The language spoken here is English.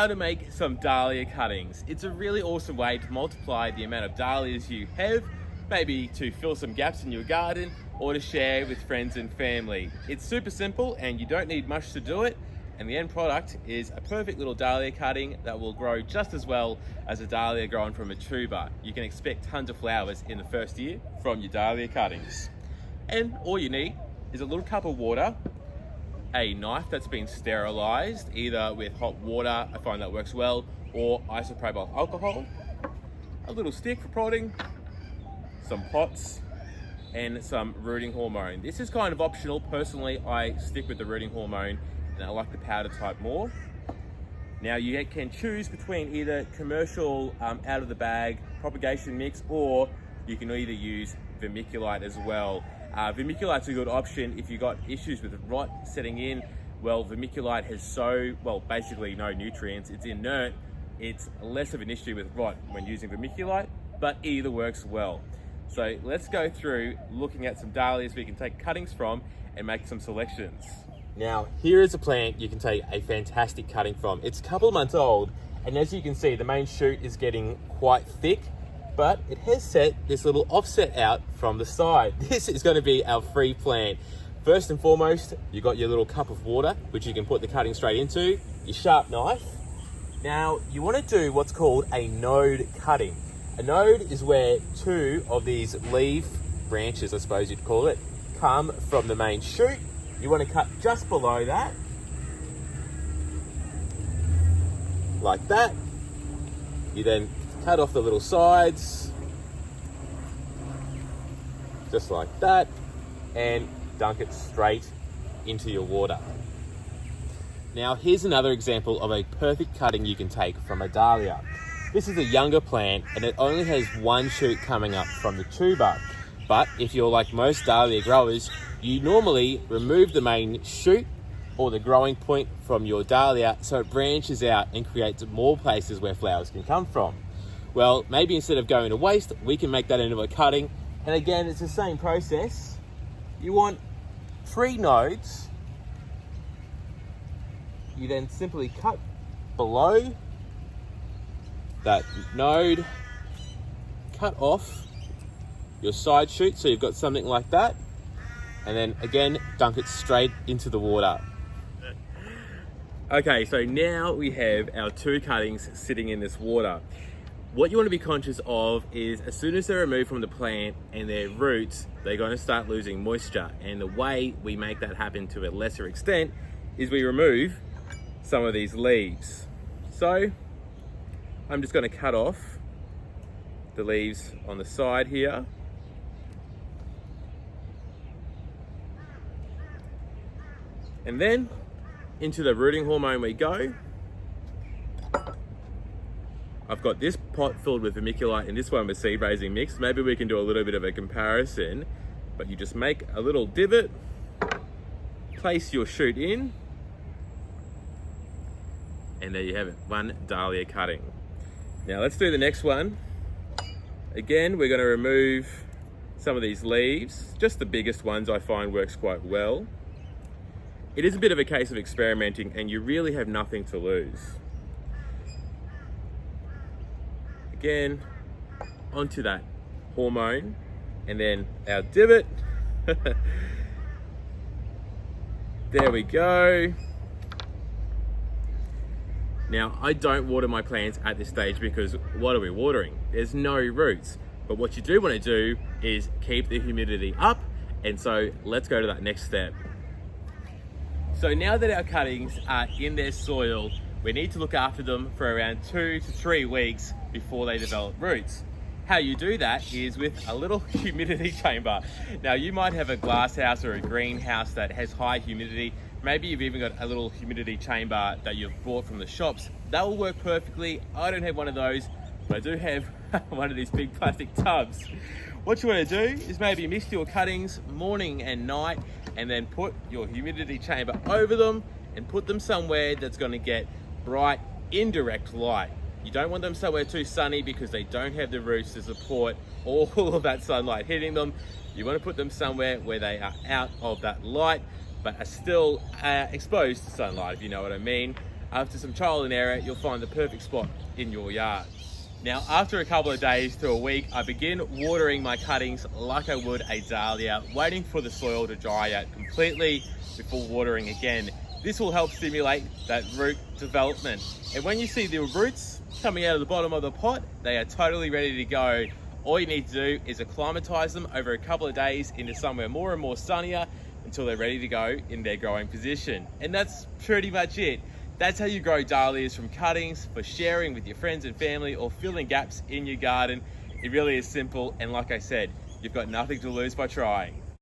How to make some dahlia cuttings. It's a really awesome way to multiply the amount of dahlias you have, maybe to fill some gaps in your garden or to share with friends and family. It's super simple and you don't need much to do it, and the end product is a perfect little dahlia cutting that will grow just as well as a dahlia grown from a tuber. You can expect tons of flowers in the first year from your dahlia cuttings. And all you need is a little cup of water, a knife that's been sterilized, either with hot water, I find that works well, or isopropyl alcohol, a little stick for prodding, some pots, and some rooting hormone. This is kind of optional. Personally, I stick with the rooting hormone and I like the powder type more. Now you can choose between either commercial out of the bag propagation mix, or you can either use vermiculite as well. Vermiculite's a good option if you've got issues with rot setting in. Well, vermiculite has basically no nutrients. It's inert. It's less of an issue with rot when using vermiculite, but either works well. So let's go through looking at some dahlias we can take cuttings from and make some selections. Now, here is a plant you can take a fantastic cutting from. It's a couple of months old, and as you can see, the main shoot is getting quite thick, but it has set this little offset out from the side. This is going to be our free plant. First and foremost, you've got your little cup of water, which you can put the cutting straight into, your sharp knife. Now, you want to do what's called a node cutting. A node is where two of these leaf branches, I suppose you'd call it, come from the main shoot. You want to cut just below that, like that. You then cut off the little sides, just like that, and dunk it straight into your water. Now, here's another example of a perfect cutting you can take from a dahlia. This is a younger plant and it only has one shoot coming up from the tuber. But if you're like most dahlia growers, you normally remove the main shoot or the growing point from your dahlia so it branches out and creates more places where flowers can come from. Well, maybe instead of going to waste, we can make that into a cutting. And again, it's the same process. You want 3 nodes. You then simply cut below that node, cut off your side shoot so you've got something like that, and then again, dunk it straight into the water. Okay, so now we have our 2 cuttings sitting in this water. What you want to be conscious of is as soon as they're removed from the plant and their roots, they're going to start losing moisture. And the way we make that happen to a lesser extent is we remove some of these leaves. So I'm just going to cut off the leaves on the side here. And then into the rooting hormone we go. I've got this pot filled with vermiculite and this one with seed raising mix. Maybe we can do a little bit of a comparison, but you just make a little divot, place your shoot in, and there you have it, 1 dahlia cutting. Now let's do the next one. Again, we're going to remove some of these leaves. Just the biggest ones I find works quite well. It is a bit of a case of experimenting and you really have nothing to lose. Again, onto that hormone and then our divot. There we go. Now, I don't water my plants at this stage because what are we watering? There's no roots. But what you do want to do is keep the humidity up. And so let's go to that next step. So now that our cuttings are in their soil, we need to look after them for around 2 to 3 weeks before they develop roots. How you do that is with a little humidity chamber. Now, you might have a glass house or a greenhouse that has high humidity. Maybe you've even got a little humidity chamber that you've bought from the shops. That will work perfectly. I don't have one of those, but I do have one of these big plastic tubs. What you want to do is maybe mix your cuttings morning and night, and then put your humidity chamber over them and put them somewhere that's going to get bright indirect light. You don't want them somewhere too sunny because they don't have the roots to support all of that sunlight hitting them. You want to put them somewhere where they are out of that light but are still exposed to sunlight, if you know what I mean. After some trial and error, you'll find the perfect spot in your yard. Now, after a couple of days to a week, I begin watering my cuttings like I would a dahlia, waiting for the soil to dry out completely before watering again. This will help stimulate that root development. And when you see the roots coming out of the bottom of the pot, they are totally ready to go. All you need to do is acclimatize them over a couple of days into somewhere more and more sunnier until they're ready to go in their growing position. And that's pretty much it. That's how you grow dahlias from cuttings for sharing with your friends and family or filling gaps in your garden. It really is simple, and like I said, you've got nothing to lose by trying.